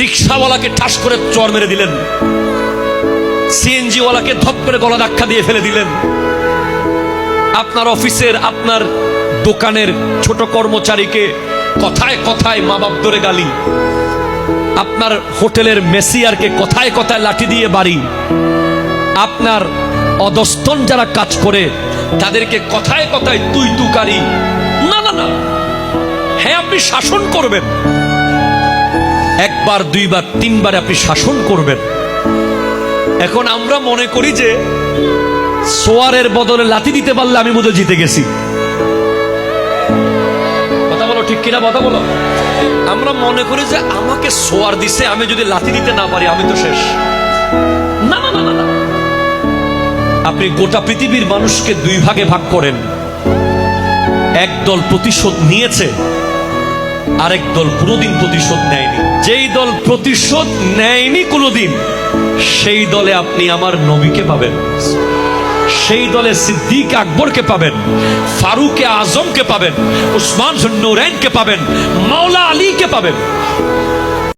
রিক্সাওয়ালাকে ঠাস করে চড় মেরে দিলেন, সিএনজি ওয়ালাকে ধপ করে গলা ধাক্কা দিয়ে ফেলে দিলেন, আপনার অফিসের আপনার দোকানের ছোট কর্মচারীকে কথায় কথায় মা বাপ ধরে গালি, আপনার হোটেলের মেসিয়ারকে কথায় কথায় লাঠি দিয়ে বাড়ি, আপনার অধস্তন যারা কাজ করে তাদেরকে কথায় কথায় তুই তুকারি। না না না, হ্যাঁ আপনি শাসন করবেন, একবার দুইবার তিনবার আপনি শাসন করবেন। এখন আমরা মনে করি যে সোয়ারের বদলে লাথি দিতে পারলে আমি বোধহয় জিতে গেছি। কথা বলো, ঠিক কিনা কথা বলো। আমরা মনে করি যে আমাকে সোয়ার দিছে, আমি যদি লাথি দিতে না পারি আমি তো শেষ। না না না না, আপনি গোটা পৃথিবীর মানুষকে দুই ভাগে ভাগ করেন, এক দল প্রতিশোধ নিয়েছে, আরেক দল কোনোদিন প্রতিশোধ নেয়নি। যেই দল প্রতিশোধ নেয়নি কোনোদিন, সেই দলে আপনি আমার নবীকে পাবেন, সেই দলে সিদ্দিক আকবরকে পাবেন, ফারুক আজমকে পাবেন, উসমান জুন্নুরাইনকে পাবেন, মাওলা আলীকে পাবেন।